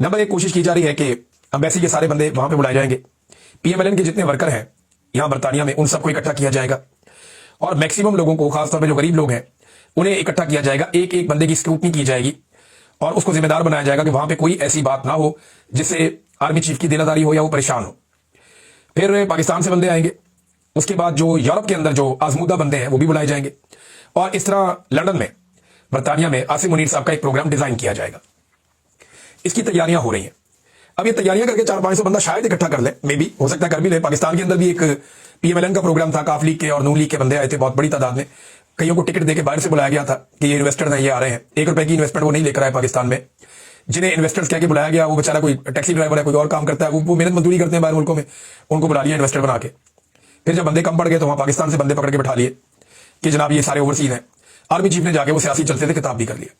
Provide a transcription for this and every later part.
Number एक, कोशिश की जा रही है कि एम्बेसी के सारे बंदे वहां पे बुलाए जाएंगे। पीएमएलएन के जितने वर्कर हैं यहां बर्तानिया में, उन सबको इकट्ठा किया जाएगा और मैक्सिमम लोगों को, खासतौर पर जो गरीब लोग हैं, उन्हें इकट्ठा किया जाएगा। एक एक बंदे की स्क्रूटनी की जाएगी और उसको जिम्मेदार बनाया जाएगा कि वहां पे कोई ऐसी बात ना हो जिससे आर्मी चीफ की देनादारी हो या वो परेशान हो। फिर पाकिस्तान से बंदे आएंगे, उसके बाद जो यूरोप के अंदर जो आजमूदा बंदे हैं वो भी बुलाए जाएंगे और इस तरह लंदन में, बर्तानिया में आसिम मुनीर साहब का एक प्रोग्राम डिजाइन किया जाएगा। इसकी तैयारियां हो रही हैं। अब ये तैयारियां करके 400-500 बंदा शायद इकट्ठा कर ले, मे बी, हो सकता है कर भी ले। पाकिस्तान के अंदर भी एक पीएमएलएन का प्रोग्राम था, काफ लीग के और नून लीग के बंदे आए थे बहुत बड़ी तादाद में। कईयों को टिकट देके बाहर से बुलाया गया था कि ये इन्वेस्टर हैं, ये आ रहे हैं। 1 रुपए की इन्वेस्टमेंट वो नहीं लेकर आए पाकिस्तान में। जिन्हें इन्वेस्टर्स कह के बुलाया गया, वो बेचारा कोई टैक्सी ड्राइवर है, कोई और काम करता है, वो मेहनत मजदूरी करते हैं बाहर मुल्कों में, उनको बुला लिया इन्वेस्टर बना के। फिर जब बंदे कम पड़ गए तो वहां पाकिस्तान से बंदे पकड़ के बैठा लिए कि जनाब ये सारे ओवरसीज हैं। आर्मी चीफ ने जाके वो सियासी जलसे थे खिताब भी कर लिया।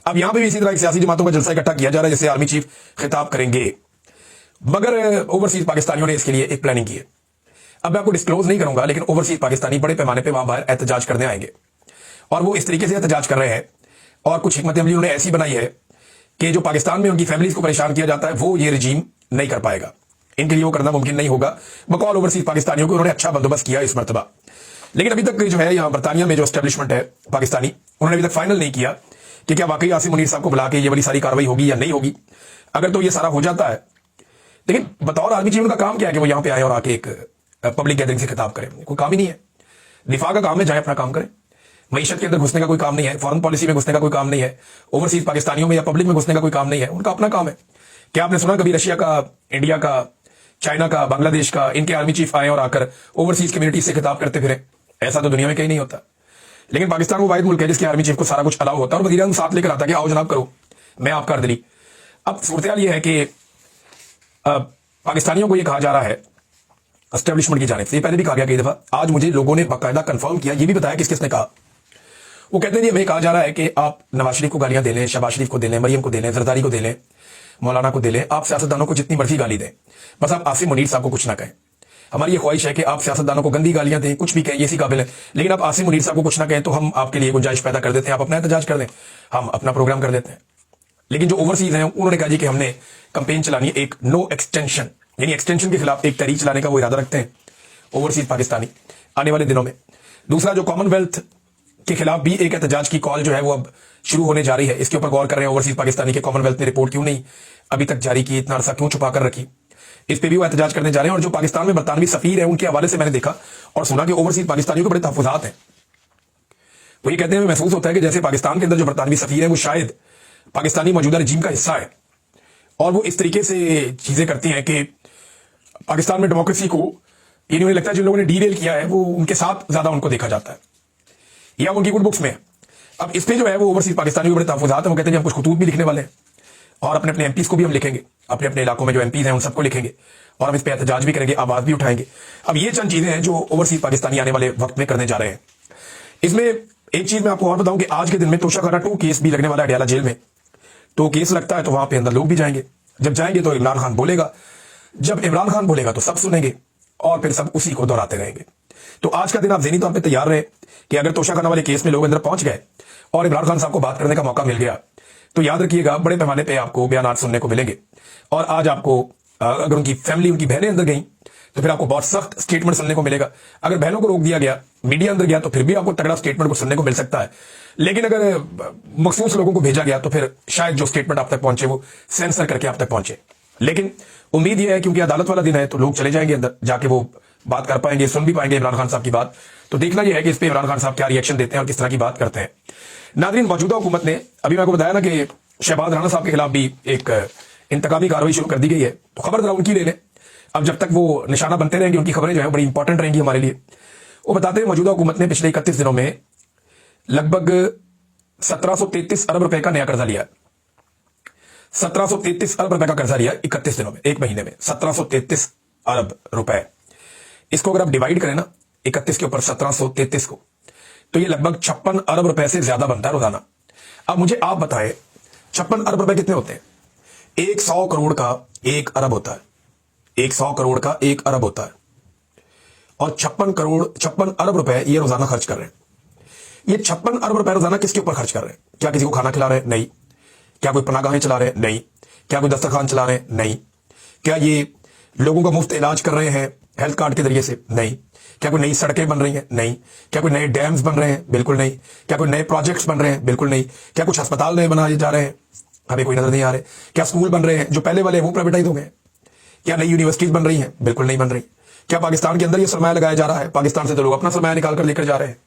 अब यहां पे भी इसी तरह सियासी जमातों का जलसा इकट्ठा किया जा रहा है जिससे आर्मी चीफ खिताब करेंगे, मगर ओवरसीज पाकिस्तानियों ने इसके लिए एक प्लानिंग की है। अब मैं आपको डिस्क्लोज नहीं करूंगा, लेकिन ओवरसीज पाकिस्तानी बड़े पैमाने पर वहां बाहर एहतजाज करने आएंगे और वो इस तरीके से एहतजाज कर रहे हैं और कुछ हिकमत अमली उन्होंने ऐसी बनाई है कि जो पाकिस्तान में उनकी फैमिलीज को परेशान किया जाता है वो ये रजीम नहीं कर पाएगा। इनके लिए वो करना मुमकिन नहीं होगा। बकौल ओवरसीज पाकिस्तानियों को उन्होंने अच्छा बंदोबस्त किया इस मरतबा, लेकिन अभी तक जो है यहाँ बर्तानिया में जो एस्टेब्लिशमेंट है पाकिस्तानी, उन्होंने अभी तक फाइनल नहीं किया कि क्या वाकई आसिम मुनीर साहब को बुला के ये वाली सारी कार्रवाई होगी या नहीं होगी। अगर तो ये सारा हो जाता है, लेकिन बतौर आर्मी चीफ उनका काम क्या है कि वो यहाँ पे आए और आके एक पब्लिक गैदरिंग से खिताब करें। कोई काम ही नहीं है। दिफा का काम है, जाए अपना काम करें। मईशत के अंदर घुसने का कोई काम नहीं है, फॉरेन पॉलिसी में घुसने का कोई काम नहीं है, ओवरसीज पाकिस्तानियों में या पब्लिक में घुसने का कोई काम नहीं है। उनका अपना काम है। क्या आपने सुना कभी रशिया का, इंडिया का, चाइना का, बांग्लादेश का, इनके आर्मी चीफ आए और आकर ओवरसीज कम्युनिटी से खिताब करते फिरे? ऐसा तो दुनिया में कहीं नहीं होता। लेकिन पाकिस्तान वो वाहिद मुल्क है जिसके आर्मी चीफ को सारा कुछ अलाउ होता है और वज़ीर आज़म साथ लेकर आता है कि आओ जनाब करो, मैं आपका अर्दली। अब सूरत यह है कि पाकिस्तानियों को यह कहा जा रहा है एस्टेब्लिशमेंट की जानिब से, पहले भी कहा गया कई दफा, आज मुझे लोगों ने बाकायदा कंफर्म किया, ये भी बताया किस किसने कहा। वो कहते हैं हमें कहा जा रहा है कि आप नवाज शरीफ को गालियां दे लें, शहबाज शरीफ को दे लें, मरियम को दे लें, जरदारी को दे लें, मौलाना को दे लें, आप सियासतदानों को जितनी मर्जी गाली दें, बस आप आसिम मुनीर साहब को कुछ ना कहें। हमारी ये ख्वाहिश है कि आप सियासतदानों को गंदी गालियां दें, कुछ भी कहें, ये इसी काबिल है, लेकिन आप आसिम मुनीर साहब को कुछ ना कहें तो हम आपके लिए गुंजाइश पैदा कर देते हैं, आप अपना एहतजाज कर दें, हम अपना प्रोग्राम कर देते हैं। लेकिन जो ओवरसीज हैं उन्होंने कहा जी कि हमने कंपेन चलानी है, एक नो एक्सटेंशन, यानी एक्सटेंशन के खिलाफ एक तहरीक चलाने का वो इरादा रखते हैं ओवरसीज पाकिस्तानी आने वाले दिनों में। दूसरा, जो कॉमनवेल्थ के खिलाफ भी एक एहतजाज की कॉल जो है वो अब शुरू होने जा रही है। इसके ऊपर गौर कर रहे हैं ओवरसीज पाकिस्तानी के कॉमनवेल्थ ने रिपोर्ट क्यों नहीं अभी तक जारी की, इतना अरसा क्यों छुपा कर रखी, इस पे भी वो एहतजाज करने जा रहे हैं। और जो पाकिस्तान में बरतानवी सफीर है उनके हवाले से मैंने देखा और सुना कि ओवरसीज पाकिस्तानियों के बड़े तहफुजात हैं। वो ये कहते हैं, महसूस होता है कि जैसे पाकिस्तान के अंदर जो बरतानवी सफीर है वो शायद पाकिस्तानी मौजूदा रजीम का हिस्सा है और वो इस तरीके से चीजें करती हैं कि पाकिस्तान में डेमोक्रेसी को, ये उन्हें लगता है जिन लोगों ने डीरेल किया है वो उनके साथ ज्यादा उनको देखा जाता है या उनकी गुड बुक्स में। अब इस पे जो है वो ओवरसीज पाकिस्तानी के बड़े तहफुजात हैं। वो कहते हैं हम कुछ खतूत भी लिखने वाले हैं और अपने अपने एमपीज को भी हम लिखेंगे, अपने अपने इलाकों में जो एमपीज हैं उन सबको लिखेंगे और हम इस पे एहतजाज भी करेंगे, आवाज भी उठाएंगे। अब ये चंद चीजें हैं जो ओवरसीज पाकिस्तानी आने वाले वक्त में करने जा रहे हैं। इसमें एक चीज मैं आपको और बताऊं कि आज के दिन में तोशाखाना 2 केस भी लगने वाला है अडयाला जेल में। तो केस लगता है तो वहां पे अंदर लोग भी जाएंगे। जब जाएंगे तो इमरान खान बोलेगा, जब इमरान खान बोलेगा तो सब सुनेंगे और फिर सब उसी को दोहराते रहेंगे। तो आज का दिन आप ज़हनी तौर पे तैयार रहे कि अगर तोशाखाना वाले केस में लोग अंदर पहुंच गए और इमरान खान साहब को बात करने का मौका मिल गया तो याद रखिएगा बड़े पैमाने पे आपको बयान सुनने को मिलेंगे। और आज आपको अगर उनकी फैमिली, उनकी बहनें अंदर गई तो फिर आपको बहुत सख्त स्टेटमेंट सुनने को मिलेगा। अगर बहनों को रोक दिया गया, मीडिया अंदर गया, तो फिर भी आपको तगड़ा स्टेटमेंट को सुनने को मिल सकता है। लेकिन अगर मखसूस लोगों को भेजा गया तो फिर शायद जो स्टेटमेंट आप तक पहुंचे वो सेंसर करके आप तक पहुंचे। लेकिन उम्मीद यह है क्योंकि अदालत वाला दिन है तो लोग चले जाएंगे अंदर, जाके वो बात कर पाएंगे, सुन भी पाएंगे इमरान खान साहब की बात। तो देखना यह है कि इस पे इमरान खान साहब क्या रिएक्शन देते हैं और किस तरह की बात करते हैं। नाज़रीन, मौजूदा हुकूमत ने, अभी मैं आपको बताया ना कि शहबाज राणा साहब के खिलाफ भी एक इंतकामी कार्रवाई शुरू कर दी गई है, तो खबर जरा उनकी ले लें। अब जब तक वो निशाना बनते रहेंगे, उनकी खबरें जो है बड़ी इंपॉर्टेंट रहेंगी हमारे लिए। वो बताते हैं मौजूदा हुकूमत ने पिछले 31 दिनों में लगभग 1733 अरब रुपए का नया कर्जा लिया। 1733 अरब रुपए का कर्जा लिया 31 दिनों में, एक महीने में 1733 अरब रुपए। इसको अगर आप डिवाइड करें ना 31 के ऊपर 1733 को, तो ये लगभग 56 अरब रुपए से ज्यादा बनता है रोजाना। अब मुझे आप बताएं 56 अरब रुपए कितने होते हैं? 100 करोड़ का 1 अरब होता है। 100 करोड़ का 1 अरब होता है और 56 अरब रुपए ये रोजाना खर्च कर रहे हैं। ये 56 अरब रुपए रोजाना किसके ऊपर खर्च कर रहे हैं? क्या किसी को खाना खिला रहे हैं? नहीं। क्या कोई पनाहगाहें चला रहे हैं? नहीं। क्या कोई दस्तरखान चला रहे हैं? नहीं। क्या ये लोगों का मुफ्त इलाज कर रहे हैं हेल्थ कार्ड के जरिए से? नहीं। क्या कोई नई सड़कें बन रही हैं? नहीं। क्या कोई नए डैम्स बन रहे हैं? बिल्कुल नहीं। क्या कोई नए प्रोजेक्ट्स बन रहे हैं? बिल्कुल नहीं। क्या कुछ अस्पताल नए बनाए जा रहे हैं? हमें कोई नजर नहीं आ रहे। क्या स्कूल बन रहे हैं जो पहले वाले वो प्राइवेटाइज हो गए? क्या नई यूनिवर्सिटीज बन रही हैं? बिल्कुल नहीं बन रही। क्या पाकिस्तान के अंदर ये सरमाया लगाया जा रहा है? पाकिस्तान से तो लोग अपना सरमाया निकाल कर लेकर जा रहे हैं।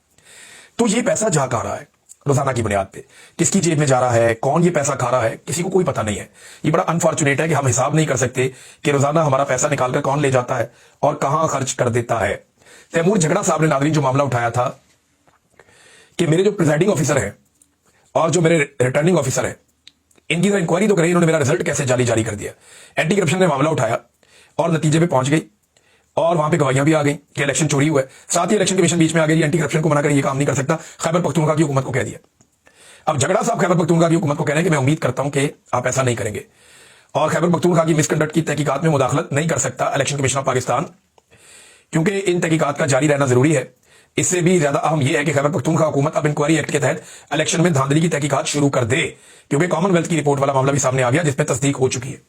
तो ये पैसा जा कहां रहा है रोजाना की बुनियाद पे? किसकी जेब में जा रहा है? कौन ये पैसा खा रहा है? किसी को कोई पता नहीं है। ये बड़ा अनफॉर्चुनेट है कि हम हिसाब नहीं कर सकते कि रोजाना हमारा पैसा निकालकर कौन ले जाता है और कहां खर्च कर देता है। तैमूर झगड़ा साहब ने नाज़रीन जो मामला उठाया था कि मेरे जो प्रिजाइडिंग ऑफिसर है और जो मेरे रिटर्निंग ऑफिसर है, इनकी तो इंक्वायरी तो करी, इन्होंने मेरा रिजल्ट कैसे जारी कर दिया। एंटी करप्शन ने मामला उठाया और नतीजे पे पहुंच गई और वहां पे गवाहियां भी आ गई कि इलेक्शन चोरी हुआ है। साथ ही इलेक्शन कमीशन बीच में आ गई, एंटी करप्शन को मना कर ये काम नहीं कर सकता। खैबर पख्तूनख्वा की हुकूमत को कह दिया। अब झगड़ा साहब खैबर पख्तूनख्वा की हुकूमत को कह रहे हैं कि मैं उम्मीद करता हूं कि आप ऐसा नहीं करेंगे और खैबर पख्तूनख्वा की मिसकंडक्ट की तहकीकात में मुदाखलत नहीं कर सकता इलेक्शन कमीशन ऑफ पाकिस्तान, क्योंकि इन तहकीकात का जारी रहना जरूरी है। इससे भी ज्यादा अहम यह है कि खैबर पख्तूनख्वा हुकूमत अब इंक्वायरी एक्ट के तहत इलेक्शन में धांधली की तहकीकात शुरू कर दे, क्योंकि कॉमनवेल्थ की रिपोर्ट वाला मामला भी सामने आ गया जिसपे तस्दीक हो चुकी है।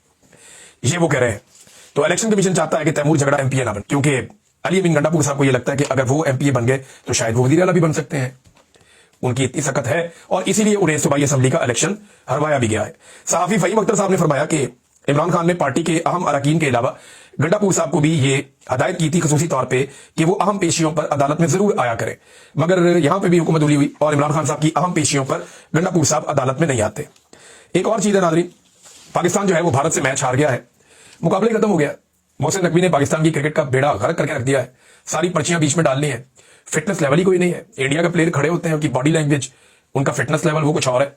ये वो कह रहे हैं। तो इलेक्शन कमीशन चाहता है कि तैमूर झगड़ा एमपीए ना बने, क्योंकि अली अमीन गंडापुर साहब को यह लगता है कि अगर वो एमपीए बन गए तो शायद वो वजीर आला भी बन सकते हैं। उनकी इतनी सख्त है और इसीलिए उन्हें सूबाई असम्बली का इलेक्शन हरवाया भी गया है। सहाफी फहीम अख्तर साहब ने फरमाया कि इमरान खान ने पार्टी के अहम अरकान के अलावा गंडापुर साहब को भी ये हदायत की थी खसूसी तौर पे कि वो अहम पेशियों पर अदालत में जरूर आया करें, मगर यहां पे भी हुकूमत उली हुई और इमरान खान साहब की अहम पेशियों पर गंडापुर साहब अदालत में नहीं आते। एक और चीज है नाज़रीन, पाकिस्तान जो है वो भारत से मैच हार गया है, मुकाबले खत्म हो गया। मोहसिन नकवी ने पाकिस्तान की क्रिकेट का बेड़ा गर्क करके रख दिया है, सारी पर्चियां बीच में डालनी है। फिटनेस लेवल ही कोई नहीं है। इंडिया के प्लेयर खड़े होते हैं, उनकी बॉडी लैंग्वेज, उनका फिटनेस लेवल वो कुछ और है।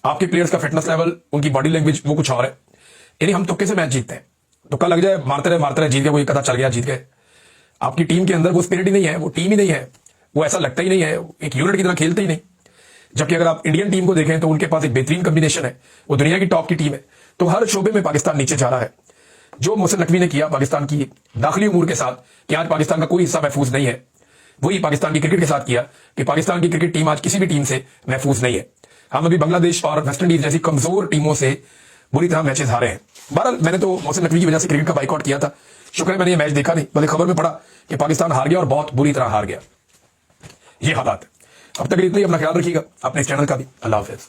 आपके प्लेयर्स का फिटनेस लेवल, उनकी बॉडी लैंग्वेज वो कुछ और है। यानी हम तुक्के से मैच जीतते हैं, तुक्का लग जाए, मारते रहे जीत गए, कोई कथा चल गया जीत गए। आपकी टीम के अंदर वो स्पिरिट ही नहीं है, वो टीम ही नहीं है, वो ऐसा लगता ही नहीं है, एक यूनिट की तरह खेलते ही नहीं। जबकि अगर आप इंडियन टीम को देखें तो उनके पास एक बेहतरीन कॉम्बिनेशन है, वो दुनिया की टॉप की टीम है। तो हर शोबे में पाकिस्तान नीचे जा रहा है। जो मोहसिन नकवी ने किया पाकिस्तान की दाखिली उमूर के साथ कि आज पाकिस्तान का कोई हिस्सा महफूज नहीं है, वही पाकिस्तान की क्रिकेट के साथ किया कि पाकिस्तान की क्रिकेट टीम आज किसी भी टीम से महफूज नहीं है। हम अभी बांग्लादेश और वेस्ट इंडीज जैसी कमजोर टीमों से बुरी तरह मैचेस हारे हैं। बहरहाल मैंने तो मोहसिन नकवी की वजह से क्रिकेट का बाइकआउट किया था, शुक्र है मैंने ये मैच देखा नहीं, बल्कि खबर में पड़ा कि पाकिस्तान हार गया और बहुत बुरी तरह हार गया। ये हालात। अब तक इतना ही, अपना ख्याल रखिएगा, अपने इस चैनल का भी। अल्लाह हाफिज।